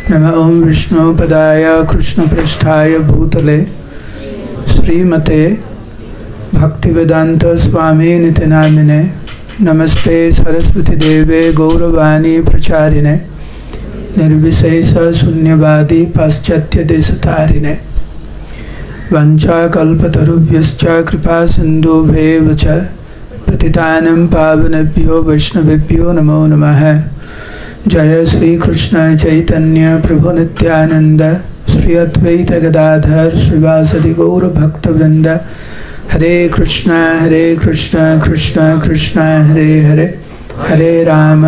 नमः ओं विष्णुपदाय कृष्णपृष्ठाय भूतले श्रीमते भक्तिवेदांत स्वामी निति नामिने नमस्ते सरस्वती देवे गौरवाणी प्रचारिणे निर्विशेष शून्यवादी पाश्चात्य देशतारिणे वंचाकल्पतरुभ्यश्च कृपा सिन्धुभ्येव च पतितानां पावनेभ्यो वैष्णवेभ्यो नमो नमः। जय श्री कृष्ण चैतन्य प्रभु नित्यानंद श्री अद्वैत गदाधर श्रीवासदि गौर भक्तवृंद। हरे कृष्ण कृष्ण कृष्ण हरे हरे, हरे राम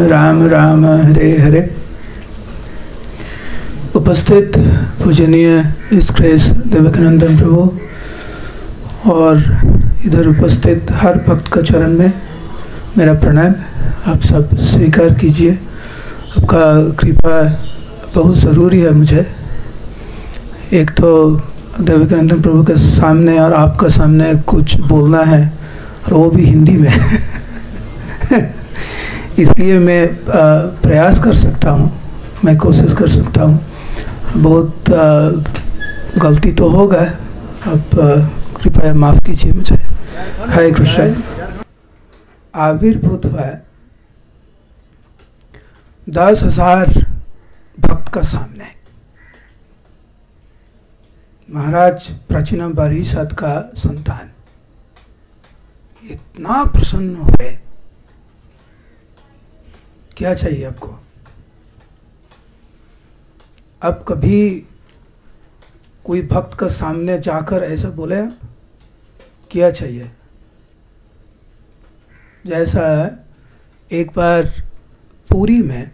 राम राम हरे हरे। उपस्थित पूजनीय इस्क्रेस देवकीनंदन प्रभु और इधर उपस्थित हर भक्त का चरण में मेरा प्रणाम। आप सब स्वीकार कीजिए, आपका कृपा बहुत ज़रूरी है मुझे। एक तो देवकीनंदन प्रभु के सामने और आपका सामने कुछ बोलना है और वो भी हिंदी में इसलिए मैं प्रयास कर सकता हूँ, मैं कोशिश कर सकता हूँ। बहुत गलती तो होगा, आप कृपया माफ़ कीजिए मुझे। हरे कृष्ण। आविर्भूत हुआ 10,000 भक्त का सामने महाराज प्राचीन परिषद का संतान इतना प्रसन्न हुए। क्या चाहिए आपको? अब कभी कोई भक्त का सामने जाकर ऐसा बोले क्या चाहिए? जैसा एक बार पुरी में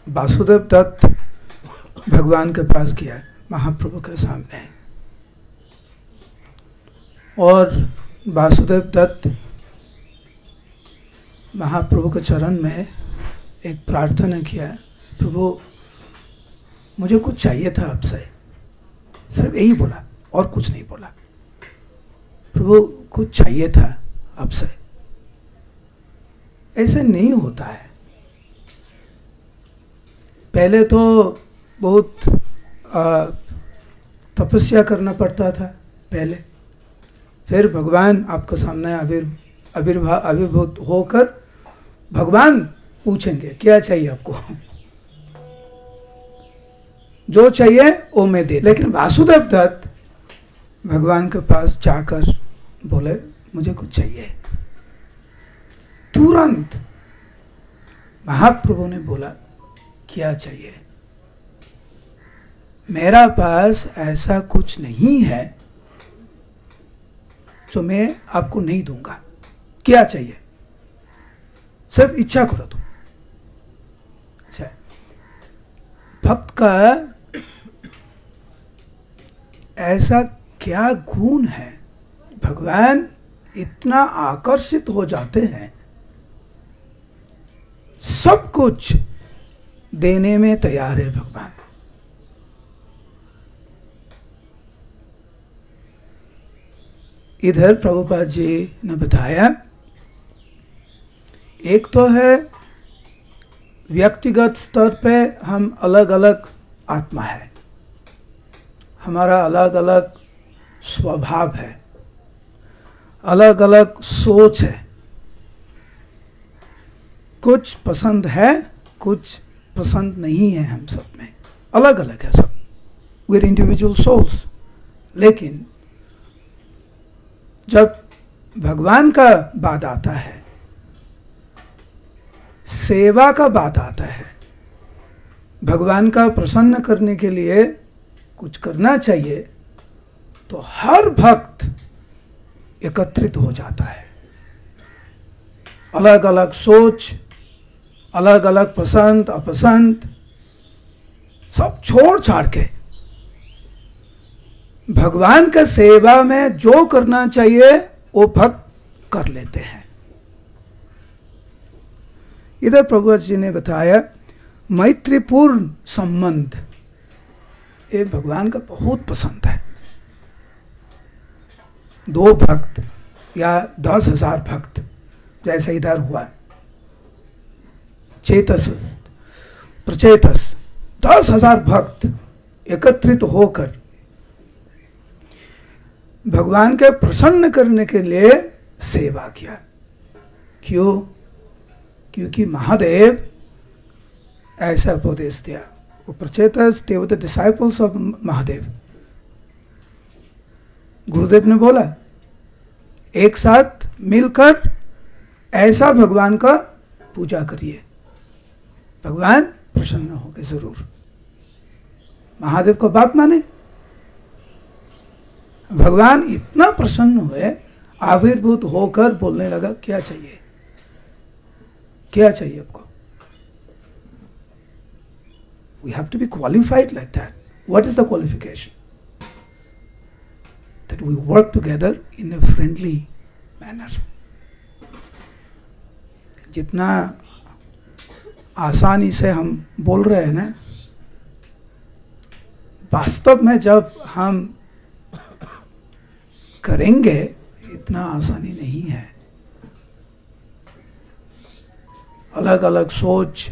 वासुदेव दत्त भगवान के पास गया महाप्रभु के सामने, और वासुदेव दत्त महाप्रभु के चरण में एक प्रार्थना किया, प्रभु मुझे कुछ चाहिए था आपसे। सिर्फ यही बोला और कुछ नहीं बोला, प्रभु कुछ चाहिए था आपसे। ऐसे नहीं होता है। पहले तो बहुत तपस्या करना पड़ता था पहले, फिर भगवान आपके सामने आविर्भूत होकर भगवान पूछेंगे क्या चाहिए आपको, जो चाहिए वो मैं दे। लेकिन वासुदेव दत्त भगवान के पास जाकर बोले मुझे कुछ चाहिए। तुरंत महाप्रभु ने बोला क्या चाहिए? मेरा पास ऐसा कुछ नहीं है जो मैं आपको नहीं दूंगा। क्या चाहिए? सिर्फ इच्छा करो तुम। अच्छा, भक्त का ऐसा क्या गुण है, भगवान इतना आकर्षित हो जाते हैं, सब कुछ देने में तैयार है भगवान। इधर प्रभुपाद जी ने बताया, एक तो है व्यक्तिगत स्तर पे हम अलग अलग आत्मा है, हमारा अलग अलग स्वभाव है, अलग अलग सोच है, कुछ पसंद है कुछ पसंद नहीं है, हम सब में अलग अलग है सब। We are individual souls. लेकिन जब भगवान का बात आता है, सेवा का बात आता है, भगवान का प्रसन्न करने के लिए कुछ करना चाहिए, तो हर भक्त एकत्रित हो जाता है। अलग अलग सोच, अलग अलग पसंद अपसंद सब छोड़ छाड़ के भगवान का सेवा में जो करना चाहिए वो भक्त कर लेते हैं। इधर प्रभु जी ने बताया मैत्रीपूर्ण संबंध, ये भगवान का बहुत पसंद है। 2 भक्त या 10,000 भक्त जैसे इधर हुआ, चेतस प्रचेतस 10,000 भक्त एकत्रित होकर भगवान के प्रसन्न करने के लिए सेवा किया। क्यों? क्योंकि महादेव ऐसा उपदेश दिया। वो प्रचेतस they were the disciples of Mahadev. गुरुदेव ने बोला एक साथ मिलकर ऐसा भगवान का पूजा करिए, भगवान प्रसन्न होंगे जरूर। महादेव को बात माने। भगवान इतना प्रसन्न हुए, आविर्भूत होकर बोलने लगा क्या चाहिए, क्या चाहिए आपको? We have to be qualified like that. What is the qualification? That we work together in a friendly manner. जितना आसानी से हम बोल रहे हैं ना, वास्तव में जब हम करेंगे इतना आसानी नहीं है। अलग अलग सोच,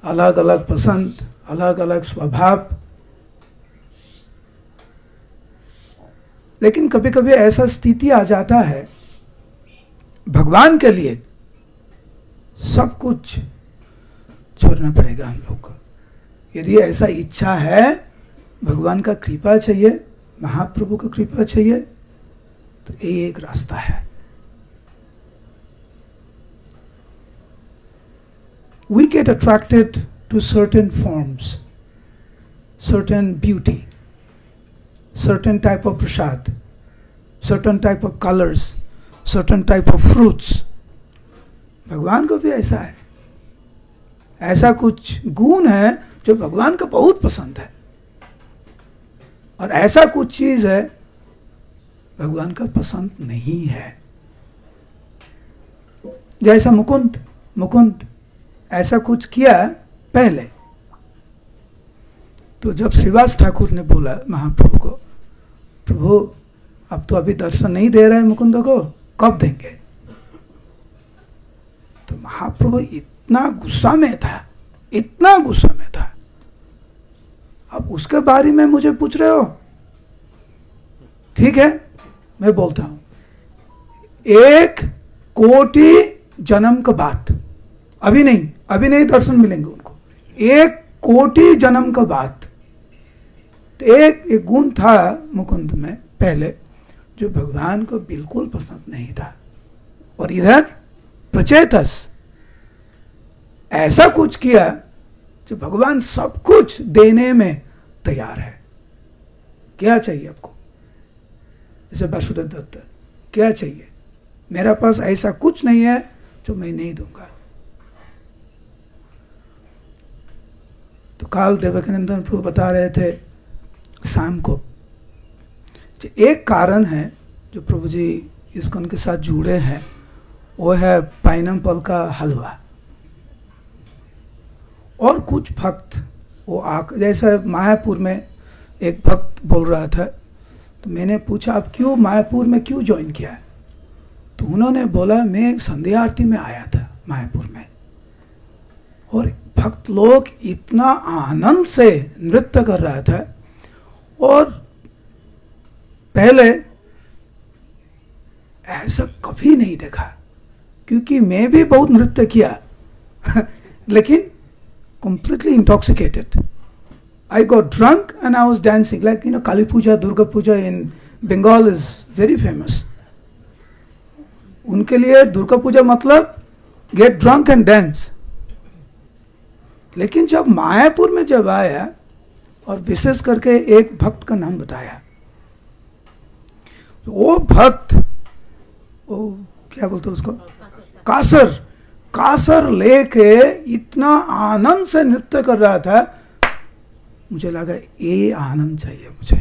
अलग अलग पसंद, अलग अलग स्वभाव। लेकिन कभी कभी ऐसा स्थिति आ जाता है भगवान के लिए सब कुछ छोड़ना पड़ेगा हम लोग को। यदि ऐसा इच्छा है, भगवान का कृपा चाहिए, महाप्रभु का कृपा चाहिए, तो ये एक रास्ता है। We get attracted to certain forms, certain beauty, certain type of prasad, certain type of colors, certain type of fruits. भगवान को भी ऐसा है, ऐसा कुछ गुण है जो भगवान को बहुत पसंद है, और ऐसा कुछ चीज है भगवान का पसंद नहीं है। जैसा मुकुंद ऐसा कुछ किया पहले, तो जब श्रीवास ठाकुर ने बोला महाप्रभु को, प्रभु अब तो अभी दर्शन नहीं दे रहे मुकुंद को, कब देंगे? तो महाप्रभु इतना गुस्सा में था, इतना गुस्सा में था। अब उसके बारे में मुझे पूछ रहे हो? ठीक है, मैं बोलता हूं, 1 कोटि जन्म का बात, अभी नहीं दर्शन मिलेंगे उनको। 1 कोटि जन्म का बात। तो एक गुण था मुकुंद में पहले जो भगवान को बिल्कुल पसंद नहीं था, और इधर प्रचेतस ऐसा कुछ किया जो भगवान सब कुछ देने में तैयार है। क्या चाहिए आपको? जैसे वासुदेव दत्त, क्या चाहिए? मेरा पास ऐसा कुछ नहीं है जो मैं नहीं दूंगा। तो काल देवकीनंदन प्रभु बता रहे थे शाम को, एक कारण है जो प्रभु जी इस्कॉन के साथ जुड़े हैं, वो है पाइनएप्पल का हलवा। और कुछ भक्त वो जैसे मायापुर में एक भक्त बोल रहा था, तो मैंने पूछा आप क्यों मायापुर में क्यों ज्वाइन किया? तो उन्होंने बोला मैं संध्या आरती में आया था मायापुर में, और भक्त लोग इतना आनंद से नृत्य कर रहा था, और पहले ऐसा कभी नहीं देखा, क्योंकि मैं भी बहुत नृत्य किया लेकिन completely intoxicated. I got drunk and I was dancing like, you know, Kali Puja, Durga Puja in Bengal is very famous. उनके लिए दुर्गा पूजा मतलब get drunk and dance. लेकिन जब मायापुर में जब आया और विशेष करके एक भक्त का नाम बताया, वो भक्त, वो क्या बोलते उसको, कासर लेके इतना आनंद से नृत्य कर रहा था, मुझे लगा ये आनंद चाहिए मुझे,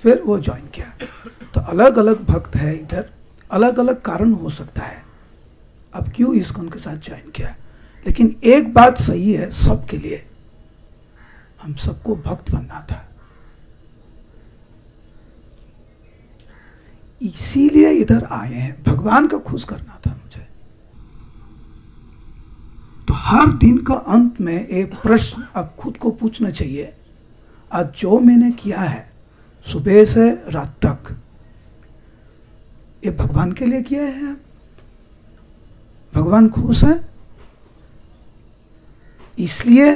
फिर वो ज्वाइन किया। तो अलग अलग भक्त है इधर, अलग अलग कारण हो सकता है अब क्यों इस्कॉन के साथ ज्वाइन किया, लेकिन एक बात सही है सबके लिए, हम सबको भक्त बनना था, इसीलिए इधर आए हैं, भगवान को खुश करना था मुझे। तो हर दिन का अंत में एक प्रश्न आप खुद को पूछना चाहिए, आज जो मैंने किया है सुबह से रात तक, ये भगवान के लिए किया है? भगवान खुश है इसलिए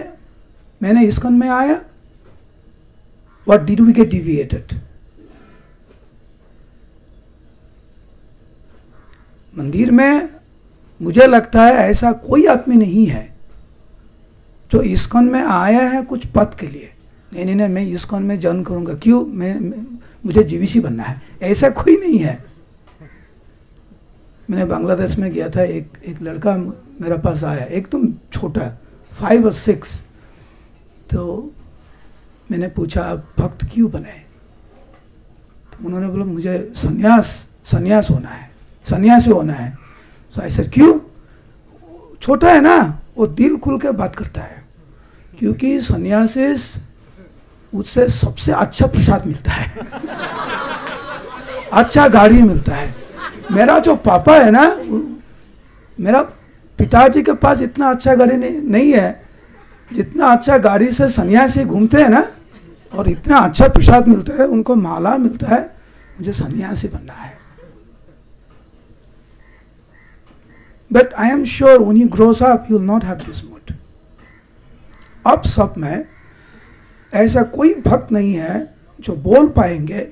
मैंने इस्कॉन में आया? What did we get deviated? मंदिर में मुझे लगता है ऐसा कोई आदमी नहीं है जो इस्कॉन में आया है कुछ पद के लिए। नहीं, मैं इस्कॉन में जॉइन करूंगा, क्यों? मुझे जीवीसी बनना है, ऐसा कोई नहीं है। मैंने बांग्लादेश में गया था, एक लड़का मेरे पास आया, एकदम छोटा, 5 और 6। तो मैंने पूछा आप भक्त क्यों बने? तो उन्होंने बोला मुझे सन्यास होना है, सन्यासी होना है। तो ऐसा क्यों? छोटा है ना, वो दिल खुल के बात करता है, क्योंकि सन्यासी उससे सबसे अच्छा प्रसाद मिलता है अच्छा गाड़ी मिलता है। मेरा जो पापा है ना, मेरा पिताजी के पास इतना अच्छा गाड़ी नहीं है जितना अच्छा गाड़ी से सन्यासी घूमते हैं ना, और इतना अच्छा प्रसाद मिलता है, उनको माला मिलता है। मुझे सन्यासी बनना है। But I am sure when you grows up you will not have this mood. अब सब में ऐसा कोई भक्त नहीं है जो बोल पाएंगे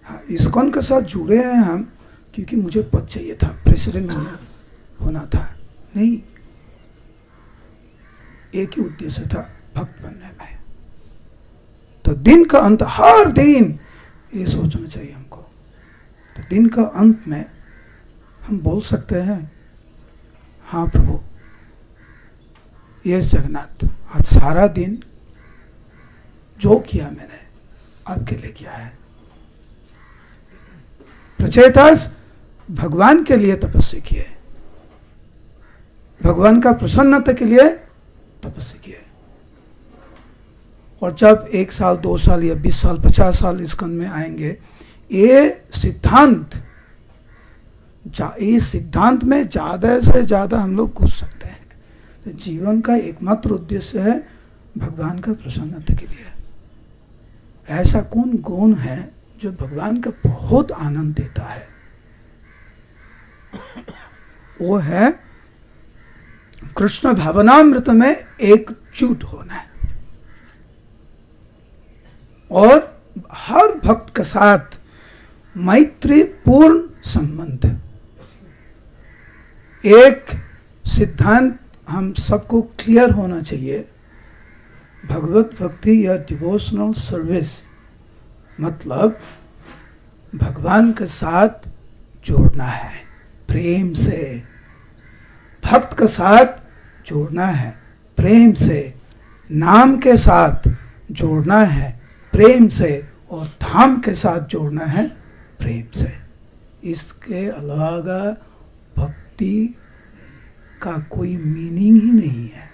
हाँ इस्कॉन के साथ जुड़े हैं हम क्योंकि मुझे पद चाहिए था, प्रेसिडेंट होना था। नहीं, एक ही उद्देश्य था, भक्त बनने में। तो दिन का अंत, हर दिन ये सोचना चाहिए हमको। तो दिन का अंत में हम बोल सकते हैं हाँ प्रभु, यस जगन्नाथ, आज सारा दिन जो किया मैंने आपके लिए किया है। प्रचेतास भगवान के लिए तपस्या किए, भगवान का प्रसन्नता के लिए तपस्या किए। और जब 1 साल 2 साल या 20 साल 50 साल इस्कॉन में आएंगे, इस सिद्धांत में ज़्यादा से ज़्यादा हम लोग घुस सकते हैं। तो जीवन का एकमात्र उद्देश्य है भगवान का प्रसन्नता के लिए। ऐसा कौन गुण है जो भगवान का बहुत आनंद देता है? वो है कृष्ण भावनामृत में एकजुट होना है और हर भक्त के साथ मैत्रीपूर्ण संबंध। एक सिद्धांत हम सबको क्लियर होना चाहिए, भगवत भक्ति या डिवोशनल सर्विस मतलब भगवान के साथ जोड़ना है प्रेम से, भक्त के साथ जोड़ना है प्रेम से, नाम के साथ जोड़ना है प्रेम से, और धाम के साथ जोड़ना है प्रेम से। इसके अलावा भक्ति का कोई मीनिंग ही नहीं है।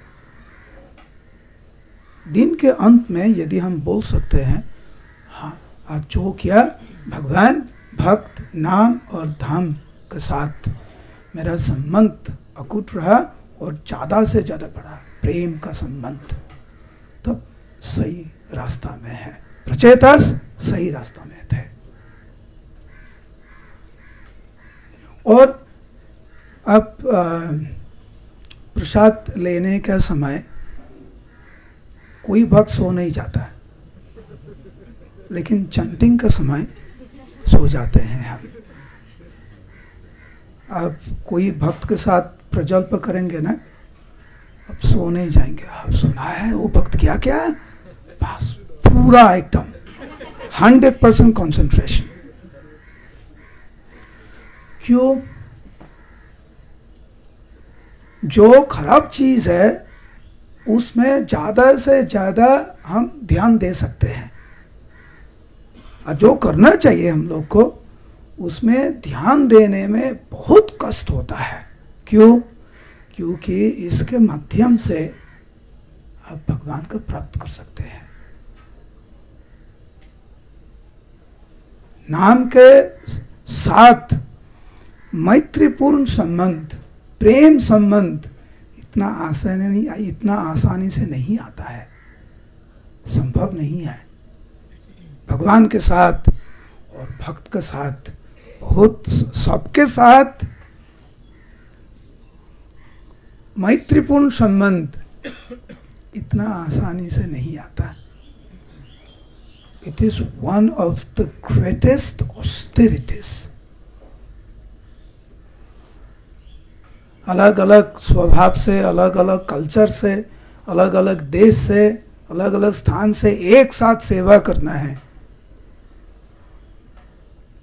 दिन के अंत में यदि हम बोल सकते हैं हाँ आज जो किया भगवान, भक्त, नाम और धाम के साथ मेरा संबंध अकूट रहा और ज़्यादा से ज़्यादा बढ़ा प्रेम का संबंध, तब सही रास्ता में है। प्रचेतास सही रास्ता में थे। और अब प्रसाद लेने का समय कोई भक्त सो नहीं जाता, लेकिन चैंटिंग का समय सो जाते हैं हम। अब कोई भक्त के साथ प्रजल्प करेंगे ना, अब सो नहीं जाएंगे। अब सुना है वो भक्त क्या क्या, बस पूरा एकदम 100% कंसंट्रेशन। क्यों? जो खराब चीज है उसमें ज्यादा से ज्यादा हम ध्यान दे सकते हैं, और जो करना चाहिए हम लोग को उसमें ध्यान देने में बहुत कष्ट होता है। क्यों? क्योंकि इसके माध्यम से आप भगवान को प्राप्त कर सकते हैं। नाम के साथ मैत्रीपूर्ण संबंध, प्रेम संबंध इतना आसानी से नहीं आता है, संभव नहीं है। भगवान के साथ और भक्त के साथ, बहुत सबके साथ मैत्रीपूर्ण संबंध इतना आसानी से नहीं आता। It is one of the greatest austerities. अलग अलग स्वभाव से, अलग अलग कल्चर से, अलग अलग देश से, अलग अलग स्थान से एक साथ सेवा करना है।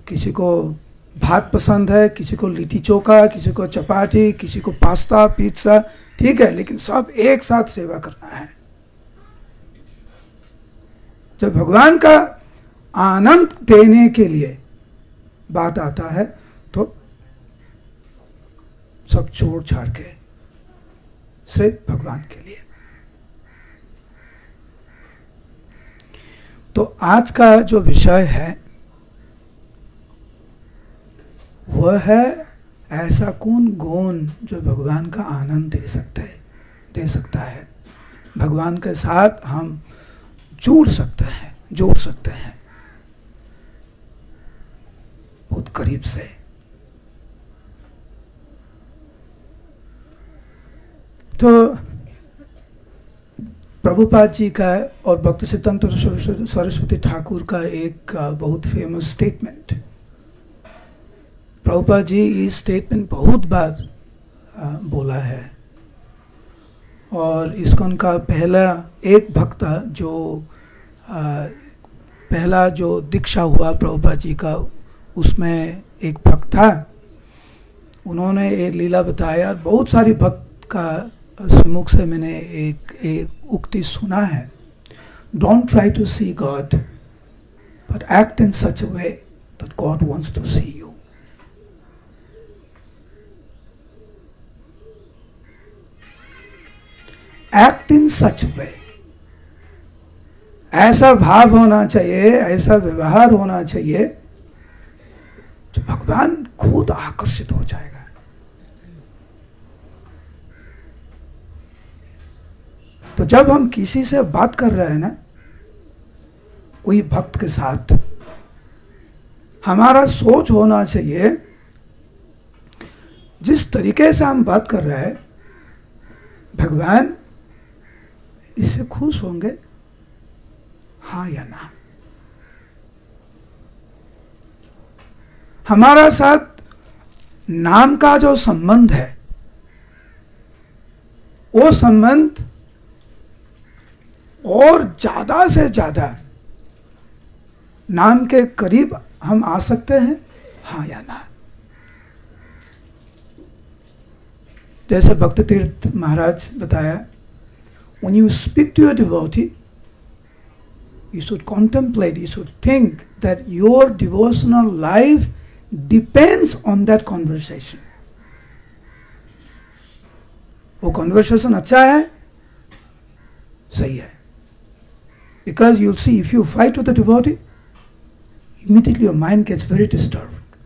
किसी को भात पसंद है, किसी को लिट्टी चोखा, किसी को चपाती, किसी को पास्ता, पिज्जा, ठीक है, लेकिन सब एक साथ सेवा करना है। जब भगवान का आनंद देने के लिए बात आता है तो सब छोड़ छाड़ के सिर्फ भगवान के लिए। तो आज का जो विषय है वह है ऐसा कौन गुण जो भगवान का आनंद दे सकता है, भगवान के साथ हम जोड़ सकते हैं बहुत करीब से। तो प्रभुपाद जी का और भक्ति सिद्धांत सरस्वती ठाकुर का एक बहुत फेमस स्टेटमेंट, प्रभुपाद जी इस स्टेटमेंट बहुत बार बोला है। और ISKCON का पहला एक भक्त जो पहला जो दीक्षा हुआ प्रभुपाद जी का, उसमें एक भक्त था, उन्होंने एक लीला बताया। बहुत सारी भक्त का सम्मुख से मैंने एक उक्ति सुना है, don't try to see God but act in such a way that God wants to see you. Act in such way, ऐसा भाव होना चाहिए, ऐसा व्यवहार होना चाहिए जो भगवान खुद आकर्षित हो जाएगा। तो जब हम किसी से बात कर रहे हैं ना, कोई भक्त के साथ, हमारा सोच होना चाहिए जिस तरीके से हम बात कर रहे हैं, भगवान इससे खुश होंगे, हाँ या ना। हमारा साथ नाम का जो संबंध है, वो संबंध और ज्यादा से ज्यादा नाम के करीब हम आ सकते हैं, हाँ या ना। जैसे भक्ति तीर्थ महाराज बताया, when you speak to your devotee, you should contemplate, you should think that your devotional life depends on that conversation. वो conversation अच्छा है, सही है, because you'll see if you fight with the devotee, immediately your mind gets very disturbed.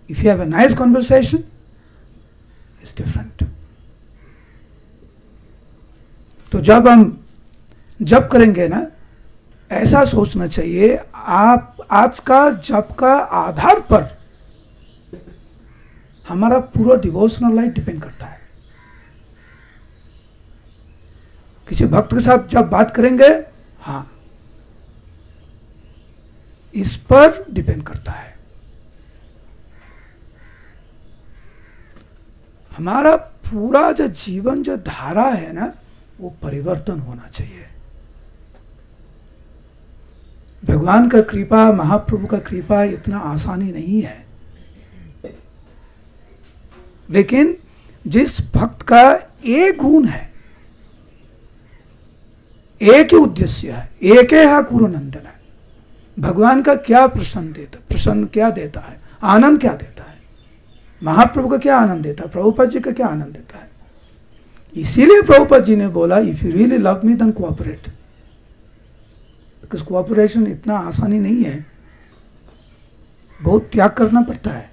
If you have a nice conversation, it's different. तो जब हम जप करेंगे ना, ऐसा सोचना चाहिए, आप आज का जप का आधार पर हमारा पूरा डिवोशनल लाइफ डिपेंड करता है। किसी भक्त के साथ जब बात करेंगे, हाँ, इस पर डिपेंड करता है। हमारा पूरा जो जीवन जो धारा है ना, वो परिवर्तन होना चाहिए। भगवान का कृपा, महाप्रभु का कृपा इतना आसानी नहीं है, लेकिन जिस भक्त का एक गुण है, एक ही उद्देश्य है, एक है कुरुनंदन है, भगवान का क्या प्रसन्न क्या देता है, आनंद क्या देता है, महाप्रभु का क्या आनंद देता है, प्रभुपाद जी का क्या आनंद देता है। इसीलिए प्रभुपाद जी ने बोला, if you really love me then cooperate, because cooperation इतना आसानी नहीं है, बहुत त्याग करना पड़ता है।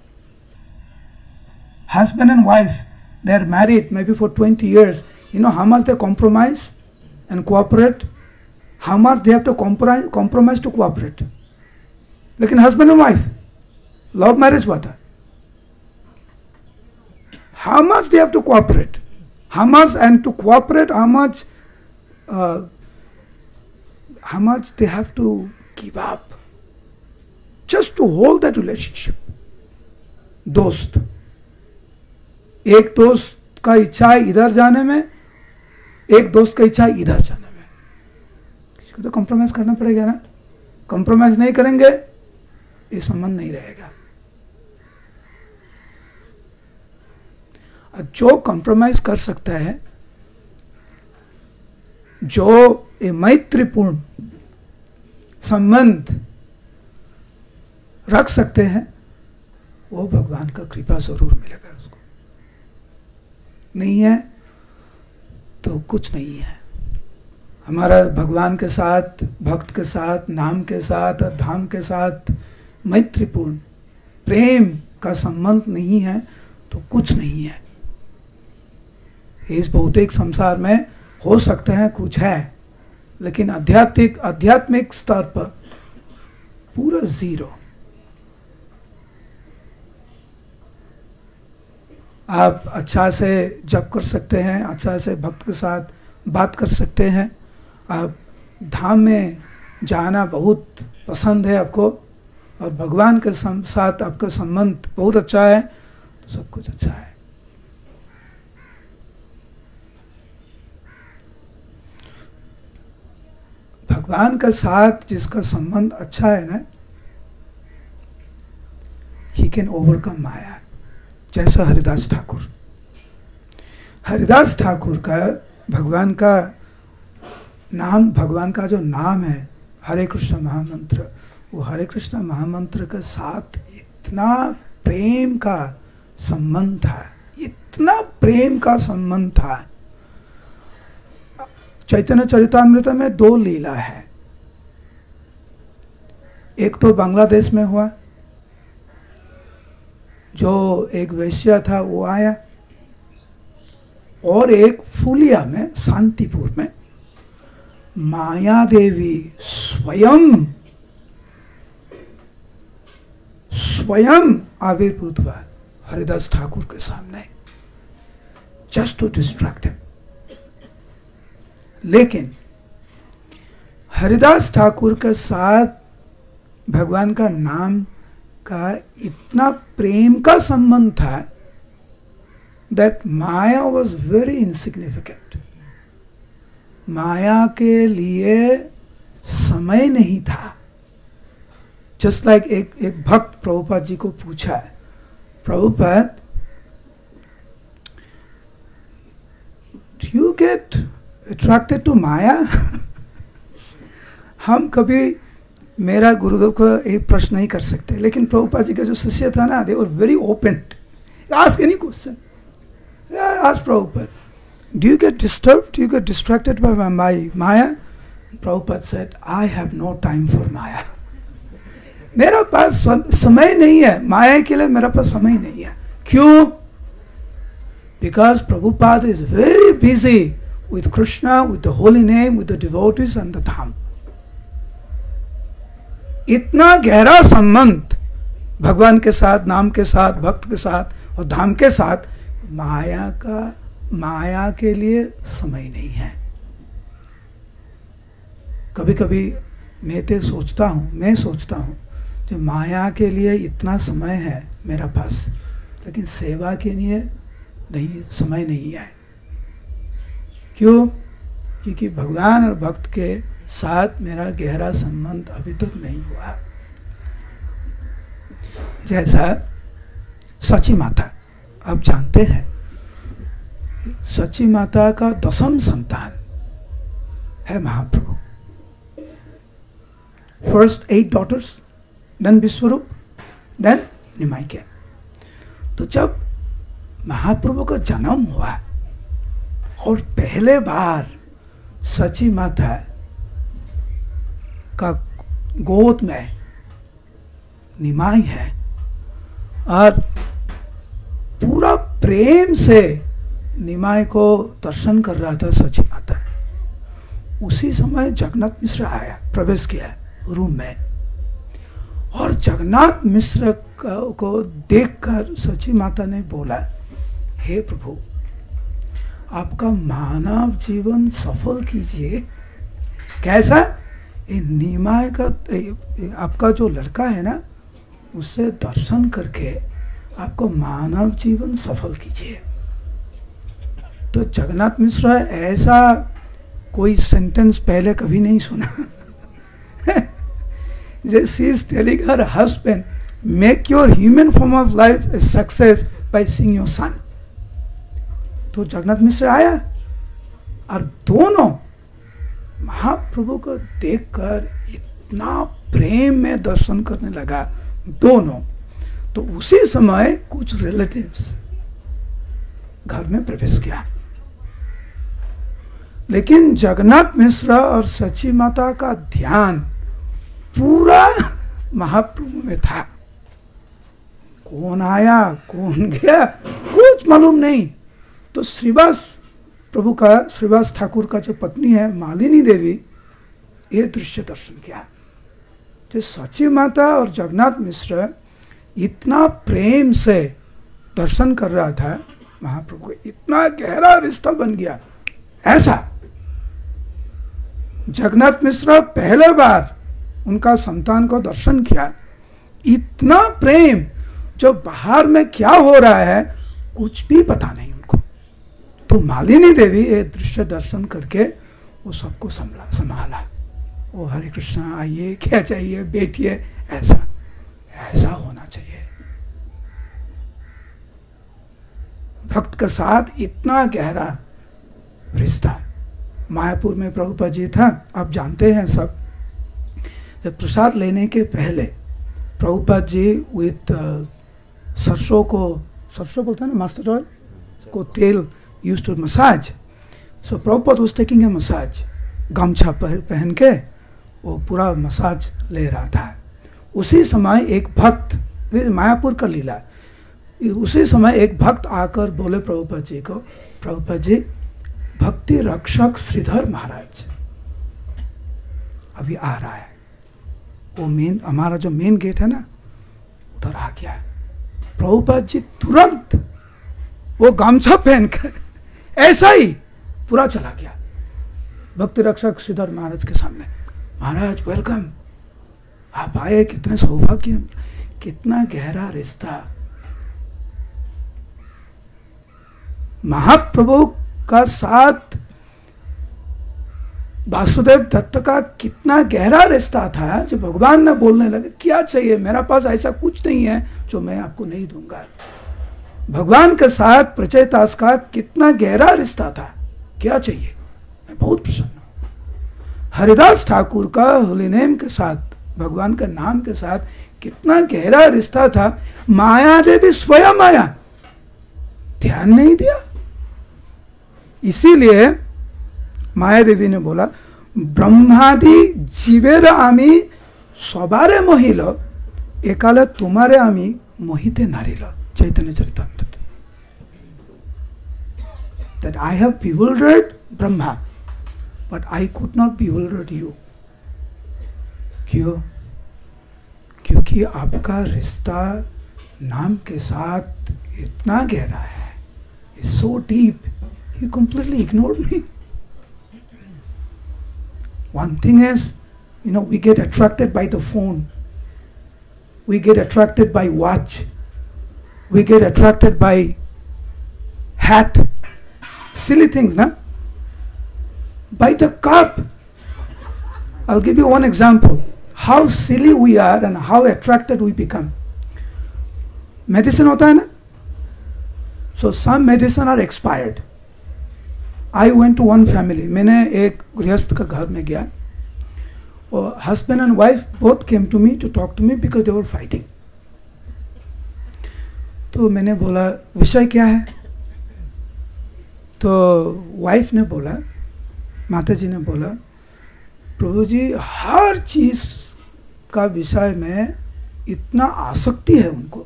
Husband and wife they are married maybe for 20 years, you know how much they compromise and cooperate? How much they have to compromise to cooperate? लेकिन husband and wife, love marriage हुआ था. How much they have to cooperate? How much, and to cooperate, how much they have to give up just to hold that relationship. दोस्त, एक दोस्त का इच्छा है इधर जाने में, एक दोस्त का इच्छा है इधर जाने में. किसी को तो कॉम्प्रोमाइज करना पड़ेगा ना. कॉम्प्रोमाइज नहीं करेंगे ये संबंध नहीं रहेगा. जो कॉम्प्रोमाइज कर सकता है, जो ये मैत्रीपूर्ण संबंध रख सकते हैं, वो भगवान का कृपा जरूर मिलेगा उसको. नहीं है तो कुछ नहीं है. हमारा भगवान के साथ, भक्त के साथ, नाम के साथ और धाम के साथ मैत्रीपूर्ण प्रेम का संबंध नहीं है तो कुछ नहीं है. इस भौतिक संसार में हो सकते हैं कुछ है, लेकिन आध्यात्मिक स्तर पर पूरा जीरो. आप अच्छा से जप कर सकते हैं, अच्छा से भक्त के साथ बात कर सकते हैं, आप धाम में जाना बहुत पसंद है आपको, और भगवान के साथ आपका संबंध बहुत अच्छा है, तो सब कुछ अच्छा है. भगवान के साथ जिसका संबंध अच्छा है ना, ही कैन ओवरकम माया. जैसा हरिदास ठाकुर, हरिदास ठाकुर का भगवान का नाम, भगवान का जो नाम है हरे कृष्ण महामंत्र, वो हरे कृष्ण महामंत्र के साथ इतना प्रेम का संबंध था, इतना प्रेम का संबंध था. चैतन्य चरितामृत में 2 लीला है. एक तो बांग्लादेश में हुआ, जो एक वैश्य था वो आया, और एक फूलिया में शांतिपुर में माया देवी स्वयं आविर्भूत हुआ हरिदास ठाकुर के सामने, जस्ट टू डिस्ट्रैक्ट हिम. लेकिन हरिदास ठाकुर के साथ भगवान का नाम का इतना प्रेम का संबंध था that Maya was very insignificant. माया के लिए समय नहीं था. Just like एक भक्त प्रभुपाद जी को पूछा है, Prabhupada, do you get attracted to माया? हम कभी मेरा गुरुदेव को एक प्रश्न नहीं कर सकते, लेकिन प्रभुपाद जी का जो शिष्य था ना, they were very open. Ask any question. Ask Prabhupada, do you get disturbed? Do you get distracted by Maya? Prabhupada said, I have no time for Maya. मेरा पास समय नहीं है, माया के लिए मेरा पास समय नहीं है. क्यों? Because Prabhupada is very busy with Krishna, with the holy name, with the devotees and the dham. इतना गहरा संबंध भगवान के साथ, नाम के साथ, भक्त के साथ और धाम के साथ, माया के लिए समय नहीं है. कभी कभी मैं सोचता हूँ जो माया के लिए इतना समय है मेरा पास, लेकिन सेवा के लिए नहीं, समय नहीं है. क्यों? क्योंकि भगवान और भक्त के साथ मेरा गहरा संबंध अभी तक नहीं हुआ. जैसा सची माता, आप जानते हैं, सची माता का 10वीं संतान है महाप्रभु. First 8 daughters, then विश्वरूप, then निमाई. तो जब महाप्रभु का जन्म हुआ और पहले बार सची माता का गोद में निमाई है और पूरा प्रेम से निमाय को दर्शन कर रहा था सची माता, उसी समय जगन्नाथ मिश्र आया, प्रवेश किया रूम में, और जगन्नाथ मिश्र को देखकर सची माता ने बोला, हे प्रभु, आपका मानव जीवन सफल कीजिए। कैसा? ये निमाय का आपका जो लड़का है ना, उससे दर्शन करके आपको मानव जीवन सफल कीजिए। तो जगन्नाथ मिश्र ऐसा कोई सेंटेंस पहले कभी नहीं सुना। She is telling her husband, make your human form of life a success by seeing your son. तो जगन्नाथ मिश्र आया और दोनों महाप्रभु को देखकर इतना प्रेम में दर्शन करने लगा दोनों। तो उसी समय कुछ रिलेटिव्स घर में प्रवेश किया, लेकिन जगन्नाथ मिश्र और सची माता का ध्यान पूरा महाप्रभु में था। कौन आया कौन गया कुछ मालूम नहीं। तो श्रीवास प्रभु का, श्रीवास ठाकुर का जो पत्नी है मालिनी देवी, ये दृश्य दर्शन किया। तो सची माता और जगन्नाथ मिश्र इतना प्रेम से दर्शन कर रहा था महाप्रभु, इतना गहरा रिश्ता बन गया। ऐसा जगन्नाथ मिश्र पहले बार उनका संतान को दर्शन किया, इतना प्रेम, जो बाहर में क्या हो रहा है कुछ भी पता नहीं उनको। तो मालिनी देवी ये दृश्य दर्शन करके वो सबको संभाला। ओ हरे कृष्णा, आइए, क्या चाहिए, बैठिए, ऐसा होना चाहिए। भक्त के साथ इतना गहरा रिश्ता। मायापुर में प्रभुपाद जी था, आप जानते हैं सब। जब प्रसाद लेने के पहले प्रभुपाद जी विथ सरसों बोलते हैं ना, मस्टर्ड ऑयल को तेल use to massage. So Prabhupada was taking a massage, गमछा पहन के वो पूरा मसाज ले रहा था। उसी समय एक भक्त, मायापुर का लीला, उसी समय एक भक्त आकर बोले प्रभुपाद जी को, प्रभुपाद जी, भक्ति रक्षक श्रीधर महाराज अभी आ रहा है। वो मेन, हमारा जो मेन गेट है ना, उधर आ गया। प्रभुपाद जी तुरंत वो गमछा पहनकर ऐसा ही पूरा चला गया भक्ति रक्षक श्रीधर महाराज के सामने। महाराज वेलकम, आप आए, कितने सौभाग्य, कितना गहरा रिश्ता। महाप्रभु का साथ वासुदेव दत्त का कितना गहरा रिश्ता था, जो भगवान ने बोलने लगे, क्या चाहिए, मेरा पास ऐसा कुछ नहीं है जो मैं आपको नहीं दूंगा। भगवान के साथ प्रचयदास का कितना गहरा रिश्ता था, क्या चाहिए, मैं बहुत प्रसन्न हूं। हरिदास ठाकुर का होली नेम के साथ, भगवान के नाम के साथ कितना गहरा रिश्ता था। माया देवी स्वयं आया, ध्यान नहीं दिया। इसीलिए माया देवी ने बोला, ब्रह्मादि जीवेर आमी सबारे मोहिल, एकाले तुम्हारे आमी मोहिते नारिल। चैतन्य Charitamrita. That I have bewildered Brahma, but I could not bewilder you. क्यों? क्योंकि आपका रिश्ता नाम के साथ इतना गहरा है, it's so deep. You completely ignored me. One thing is, we get attracted by the phone. We get attracted by watch. We get attracted by hat. Silly things, na? By the cup. I'll give you one example. How silly we are and how attracted we become. Medicine होता है ना? So some medicine are expired. I went to one family. मैंने एक गृहस्थ का घर में गया, और husband and wife both came to me to talk to me because they were fighting. तो मैंने बोला, विषय क्या है? तो वाइफ ने बोला, माता जी ने बोला, प्रभु जी, हर चीज का विषय में इतना आसक्ति है उनको,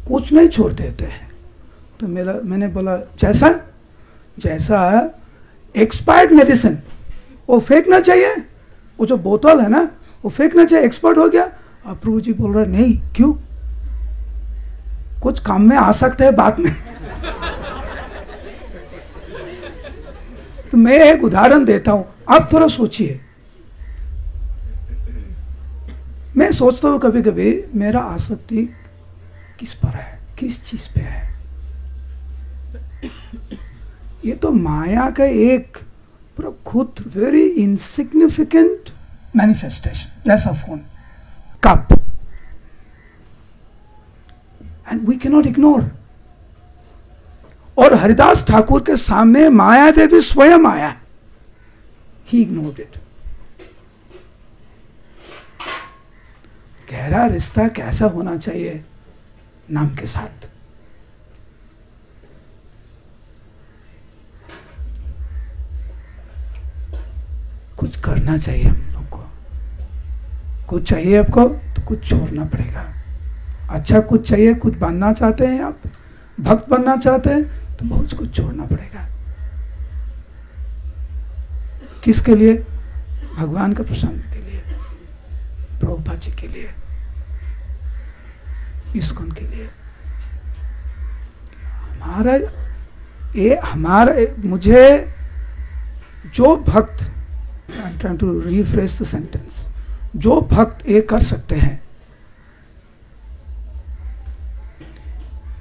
कुछ नहीं छोड़ देते हैं। तो मैंने बोला जैसा एक्सपायर्ड मेडिसिन वो फेंकना चाहिए, वो जो बोतल है ना वो फेंकना चाहिए, एक्सपर्ट हो गया। अब प्रभु जी बोल रहे नहीं, क्यों, कुछ काम में आ सकते हैं बाद में। तो मैं एक उदाहरण देता हूं, आप थोड़ा सोचिए। मैं सोचता हूं कभी कभी मेरा आसक्ति किस पर है, किस चीज पे है। ये तो माया का एक पूरा खुद वेरी इनसिग्निफिकेंट मैनिफेस्टेशन, जैसा phone, cup, and we can not ignore. और हरिदास ठाकुर के सामने माया देवी स्वयं आया, ही इग्नोर्ड इट। गहरा रिश्ता कैसा होना चाहिए नाम के साथ। कुछ करना चाहिए हम लोग को, कुछ चाहिए आपको तो कुछ छोड़ना पड़ेगा। अच्छा कुछ चाहिए, कुछ बनना चाहते हैं आप, भक्त बनना चाहते हैं तो बहुत कुछ छोड़ना पड़ेगा। किसके लिए? भगवान का प्रसन्न के लिए, प्रभुपाद जी के लिए, इस्कॉन के लिए। मुझे जो भक्त, I'm trying to rephrase the sentence, जो भक्त ये कर सकते हैं,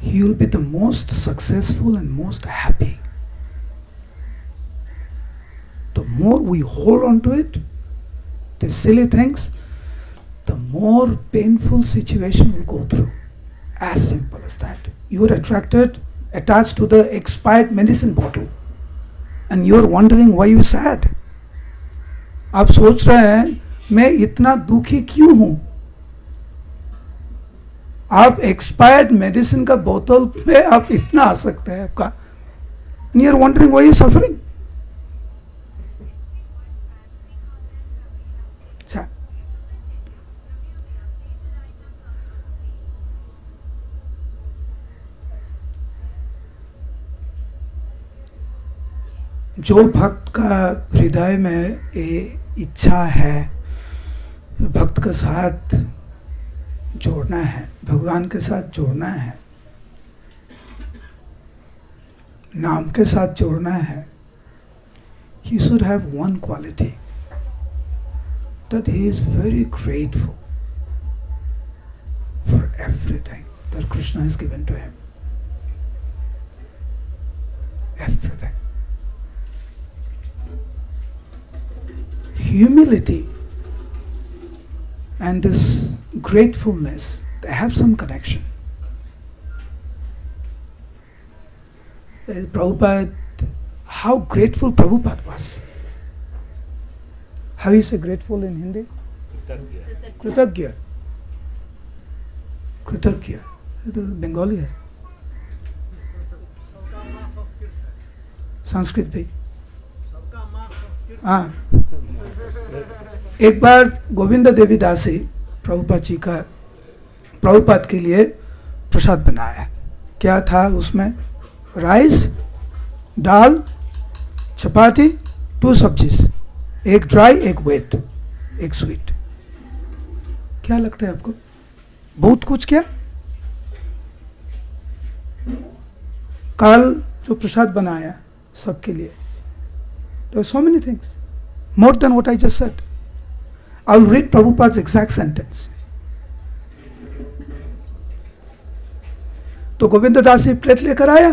he will be the most successful and most happy. The more we hold on to it, the silly things, the more painful situation will go through. As simple as that. You are attached to the expired medicine bottle, and you are wondering why you are sad. आप सोच रहे हैं मैं इतना दुखी क्यों हूं। आप एक्सपायर्ड मेडिसिन का बोतल पे आप इतना आ सकते हैं आपका, and you are wondering why you are suffering. अच्छा, जो भक्त का हृदय में ये इच्छा है भक्त के साथ जोड़ना है, भगवान के साथ जोड़ना है, नाम के साथ जोड़ना है, he should have one quality, that he is very grateful for everything that Krishna has given to him. Everything. Humility and this gratefulness, they have some connection. Prabhupada, how grateful Prabhupada was. How you say grateful in Hindi? Kritagya. Kritagya. तो बंगाली है, संस्कृत भी। हाँ, एक बार गोविंद देवी दासी प्रभुपाद जी का प्रभुपाद के लिए प्रसाद बनाया। क्या था उसमें? राइस, दाल, चपाती, 2 सब्जीज, एक ड्राई, एक वेट, एक स्वीट। क्या लगता है आपको? बहुत कुछ क्या? कल जो प्रसाद बनाया सबके लिए, there are so many things, more than what I just said. I will read Prabhupada's exact sentence. तो गोविंद दास जी प्लेट लेकर आया,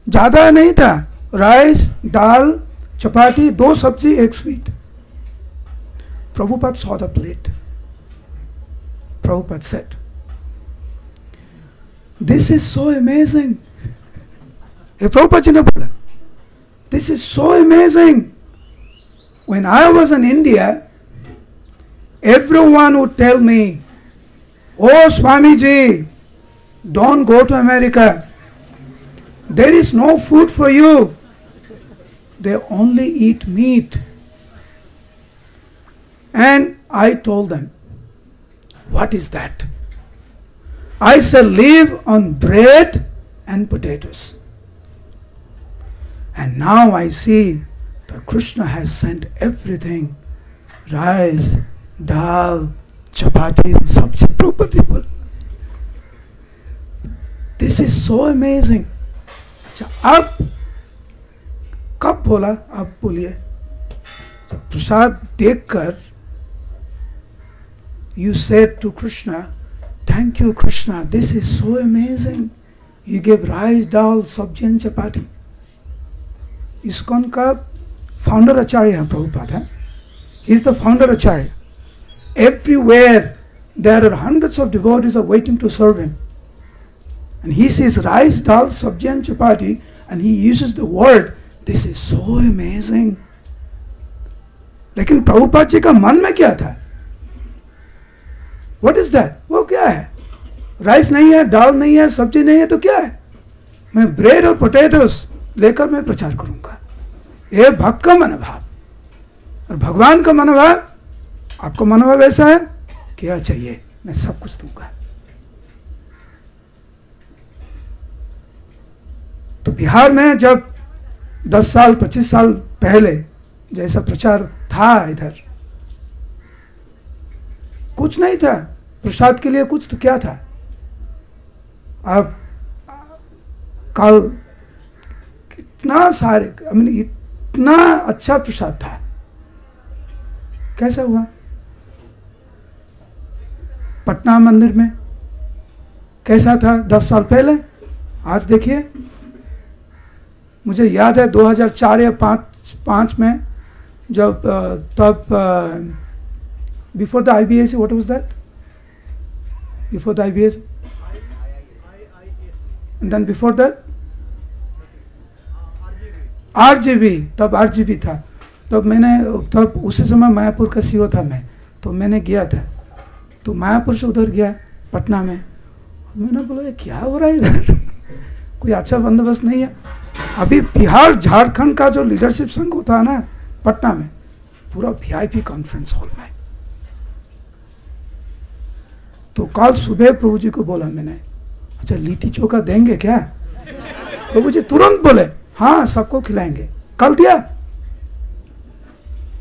ज्यादा नहीं था, राइस, दाल, चपाती, 2 सब्जी, 1 sweet. Prabhupada saw the plate. Prabhupada said, "This is so amazing." Prabhupada ji ने बोला, "This is so amazing. When I was in India, everyone would tell me, 'Oh Swamiji, don't go to America. There is no food for you. They only eat meat.' And I told them, 'What is that?' I shall live on bread and potatoes. And now I see that Krishna has sent everything. Rice, dal, chapati, sabzi, Prabhupada. This is so amazing. अच्छा, अब कब बोला? आप बोलिए. जब प्रसाद देखकर you said to Krishna, thank you Krishna, this is so amazing. You gave rice, dal, sabji and chapati. ISKCON का founder आचार्य है प्रभुपाद है. He is the founder acharya. Everywhere there are hundreds of devotees are waiting to serve him. And he says rice, dal, sabji and chapati, and he uses the word, this is so amazing. लेकिन प्रभुपाद जी का मन में क्या था? What is that? वो क्या है? Rice नहीं है, दाल नहीं है, सब्जी नहीं है, तो क्या है? मैं ब्रेड और पोटैटोस लेकर मैं प्रचार करूंगा. ये भक्त का मनोभाव. और भगवान का मनोभाव, आपका मनोभाव ऐसा है, क्या चाहिए मैं सब कुछ दूंगा. तो बिहार में जब 10 साल 25 साल पहले जैसा प्रचार था, इधर कुछ नहीं था. प्रसाद के लिए कुछ तो क्या था? अब कल कितना सारे, इतना अच्छा प्रसाद था. कैसा हुआ? पटना मंदिर में कैसा था 10 साल पहले? आज देखिए. मुझे याद है 2004 या 5 में जब तब before the IBSC, what was that? Before the IBSC and then before that RGB. तब RGB था. तब उसी समय मायापुर का CEO था मैं. तो मैंने गया था. तो मायापुर से उधर गया पटना में. मैंने बोला ये क्या हो रहा है इधर? कोई अच्छा बंदोबस्त नहीं है. अभी बिहार झारखंड का जो लीडरशिप संघ होता है ना पटना में, पूरा VIP कॉन्फ्रेंस हॉल में. तो कल सुबह प्रभु जी को बोला मैंने, अच्छा लिट्टी चोखा देंगे क्या? प्रभु जी तुरंत बोले हाँ सबको खिलाएंगे. कल दिया.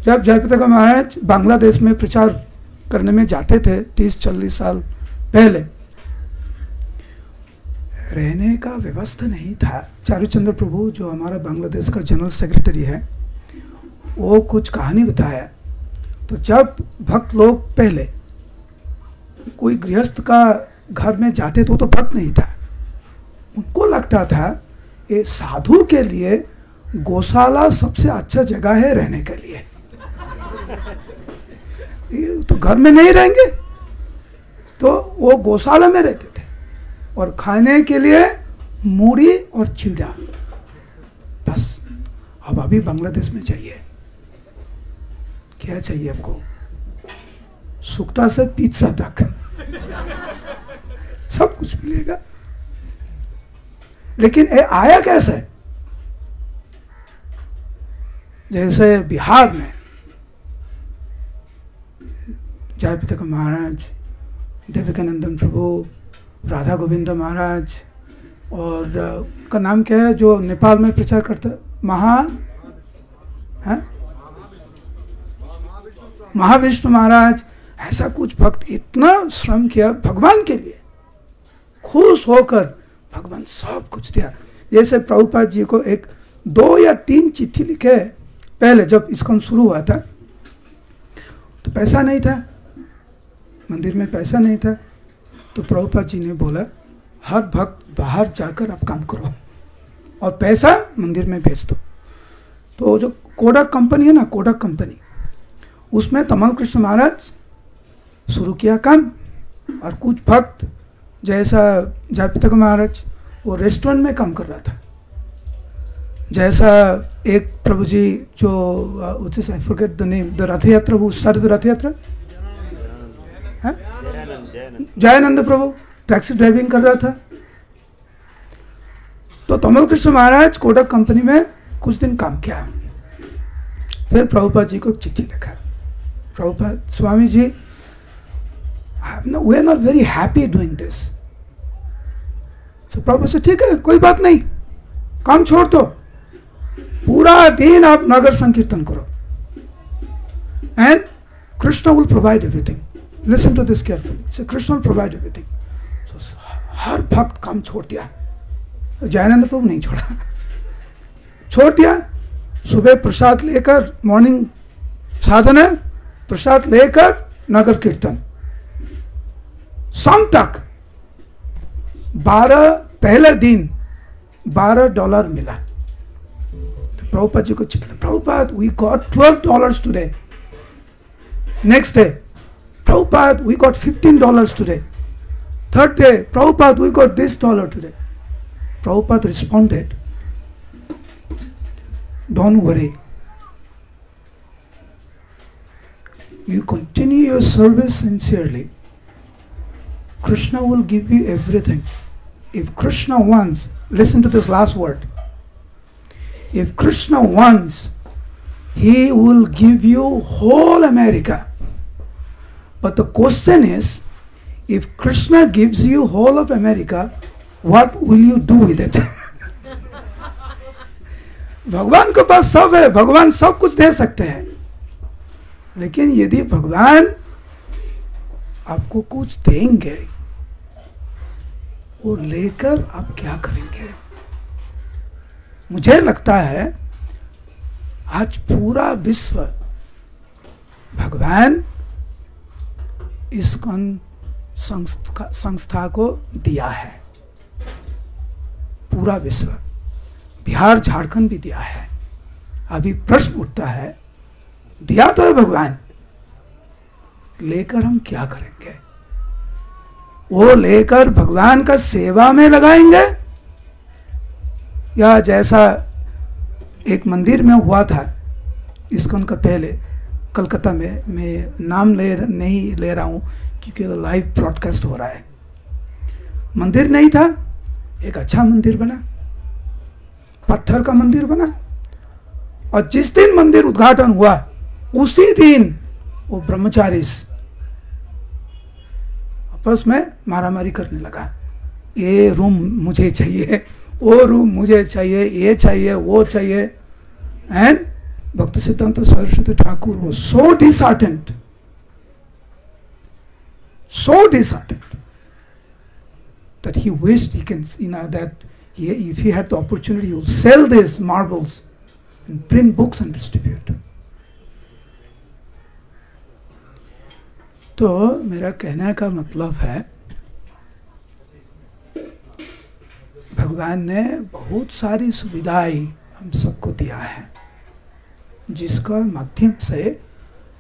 जब जयप्रकाश महाराज बांग्लादेश में प्रचार करने में जाते थे 30-40 साल पहले, रहने का व्यवस्था नहीं था. चारुचंद्र प्रभु जो हमारा बांग्लादेश का जनरल सेक्रेटरी है, वो कुछ कहानी बताया. तो जब भक्त लोग पहले कोई गृहस्थ का घर में जाते तो भक्त नहीं था. उनको लगता था ये साधु के लिए गौशाला सबसे अच्छा जगह है रहने के लिए. ये तो घर में नहीं रहेंगे, तो वो गौशाला में रहते थे. और खाने के लिए मूढ़ी और चिड़ा बस. अब अभी बांग्लादेश में चाहिए, क्या चाहिए आपको? सुक्ता से पिज्जा तक सब कुछ मिलेगा. लेकिन ये आया कैसे? जैसे बिहार में जयप्रकाश महाराज, देवकीनंदन प्रभु, राधा गोविंद महाराज, और का नाम क्या है जो नेपाल में प्रचार करता, महाविष्णु महाराज. ऐसा कुछ भक्त इतना श्रम किया भगवान के लिए, खुश होकर भगवान सब कुछ दिया. जैसे प्रभुपाद जी को 2 या 3 चिट्ठी लिखे पहले जब ISKCON शुरू हुआ था, तो पैसा नहीं था, मंदिर में पैसा नहीं था. तो प्रभुपाद जी ने बोला हर भक्त बाहर जाकर आप काम करो और पैसा मंदिर में भेज दो. तो जो कोडक कंपनी है ना, कोडक कंपनी, उसमें तमल कृष्ण महाराज शुरू किया काम. और कुछ भक्त जैसा जयप्रकाश महाराज वो रेस्टोरेंट में काम कर रहा था. जैसा एक प्रभु जी जो I forget the name, the रथ यात्रा, वो स्टार्टेड द रथ यात्रा, जयानंद प्रभु टैक्सी ड्राइविंग कर रहा था. तो तमल कृष्ण महाराज कोडक कंपनी में कुछ दिन काम किया. फिर प्रभुपाद जी को चिट्ठी लिखा, Prabhupada Swami ji, we are not very happy doing this. तो प्रभु से ठीक है, कोई बात नहीं, काम छोड़ दो, पूरा दिन आप नगर संकीर्तन करो, and Krishna will provide everything. Listen to this carefully. So Krishna will provide everything. हर भक्त काम छोड़ दिया. जयानंद प्रभु नहीं छोड़ा, छोड़ दिया. सुबह प्रसाद लेकर, मॉर्निंग साधना, प्रसाद लेकर नगर कीर्तन, शाम तक. पहले दिन $12 मिला. तो प्रभुपाद जी को चिल्ला, Prabhupada we got $12 today. Next day, Prabhupada we got $15 today. Third day, Prabhupada we got this dollar today. Prabhupada responded, don't worry, you continue your service sincerely, Krishna will give you everything. If Krishna wants, listen to this last word, if Krishna wants, he will give you whole America. But the question is, if Krishna gives you whole of America, what will you do with it? भगवान के पास सब है, भगवान सब कुछ दे सकते हैं, लेकिन यदि भगवान आपको कुछ देंगे, वो लेकर आप क्या करेंगे? मुझे लगता है आज पूरा विश्व भगवान इस्कॉन संस्था को दिया है. पूरा विश्व, बिहार झारखंड भी दिया है. अभी प्रश्न उठता है, दिया तो है भगवान, लेकर हम क्या करेंगे? वो लेकर भगवान का सेवा में लगाएंगे, या जैसा एक मंदिर में हुआ था इस्कॉन का पहले कलकत्ता में, मैं नाम नहीं ले रहा हूँ क्योंकि लाइव ब्रॉडकास्ट हो रहा है. मंदिर नहीं था, एक अच्छा मंदिर बना, पत्थर का मंदिर बना, और जिस दिन मंदिर उद्घाटन हुआ उसी दिन वो ब्रह्मचारी आपस में मारामारी करने लगा. ये रूम मुझे चाहिए, वो रूम मुझे चाहिए, ये चाहिए, वो चाहिए. एंड भक्त सिद्धांत सरस्वती ठाकुर वो so disheartened that he wished he can, that if he had the opportunity, he would sell these marbles and print books and distribute. तो मेरा कहने का मतलब है, भगवान ने बहुत सारी सुविधाएं हम सबको दिया है, जिसका माध्यम से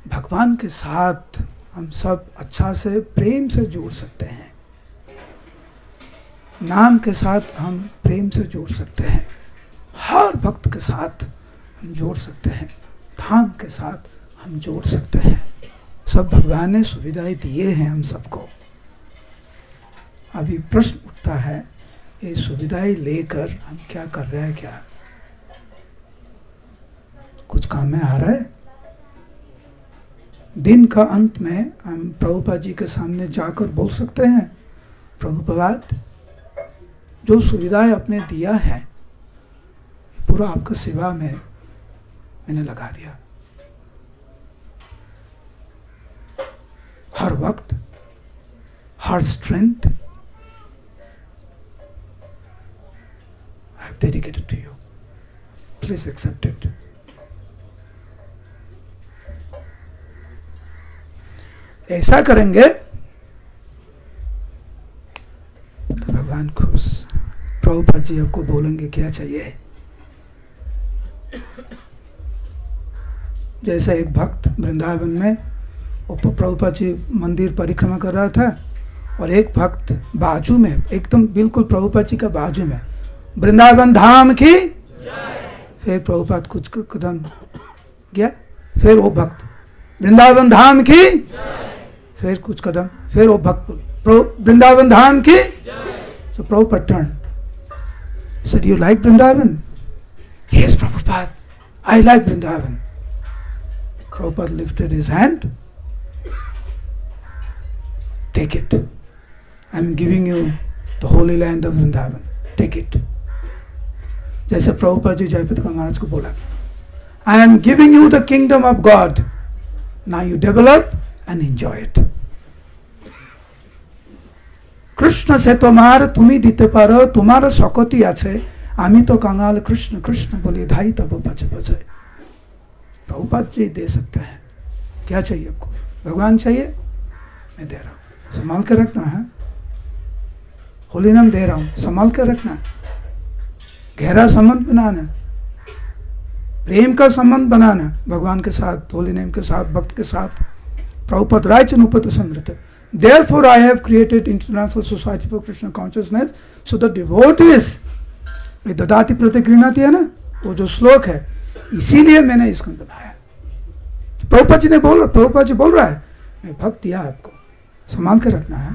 भगवान के साथ हम सब अच्छा से प्रेम से जुड़ सकते हैं. नाम के साथ हम प्रेम से जुड़ सकते हैं, हर भक्त के साथ हम जोड़ सकते हैं, धाम के साथ हम जोड़ सकते हैं. सब भगवान ने सुविधाएं दिए हैं हम सबको. अभी प्रश्न उठता है, ये सुविधाएं लेकर हम क्या कर रहे हैं? क्या कुछ काम में आ रहा है? दिन का अंत में हम प्रभुपाद जी के सामने जाकर बोल सकते हैं, प्रभुपाद जो सुविधाएं आपने दिया है पूरा आपका सेवा में मैंने लगा दिया. हर वक्त, हर strength I have dedicated to you. Please accept it. ऐसा करेंगे तो भगवान खुश. प्रभुपाद जी आपको बोलेंगे क्या चाहिए. जैसा एक भक्त वृंदावन में प्रभुपाद जी मंदिर परिक्रमा कर रहा था, और एक भक्त बाजू में, एकदम बिल्कुल प्रभुपाद जी का बाजू में, वृंदावन धाम की. फिर प्रभुपाद कुछ कदम गया, फिर वो भक्त वृंदावन धाम की, फिर कुछ कदम, फिर वो भक्त वृंदावन धाम की. So Prabhupada turned, said, you like Vrindavan? Yes, Prabhupada, I like Vrindavan. Prabhupada lifted his hand. Take it. I'm giving you the holy land of Vrindavan, take it. जैसे प्रभुपाद जी जयप्रकाश महाराज को बोला, I am giving you the kingdom of God, now you develop and enjoy it. Krishna সে তোমার, তুমি দিতে পারো, তোমার শক্তি আছে, আমি তো কাঙাল, कृष्ण कृष्ण बोलिए धाई तब बच बजाए। प्रभुपाद जी दे सकता है। क्या चाहिए आपको? भगवान चाहिए, मैं दे रहा हूँ, संभाल कर रखना है। होली नाम दे रहा हूँ, संभाल कर रखना। गहरा संबंध बनाना, प्रेम का संबंध बनाना भगवान के साथ, होली नेम के साथ, भक्त के साथ। Prabhupada रायचन उपत Samrut. Therefore I have created International Society for Krishna Consciousness, so the devotees, ये ददाति प्रतिगृह्णाति है ना, वो जो श्लोक है, इसीलिए मैंने इसको बनाया। प्रभुपाद जी बोल रहा है, मैं भक्त दिया आपको, संभाल कर रखना है।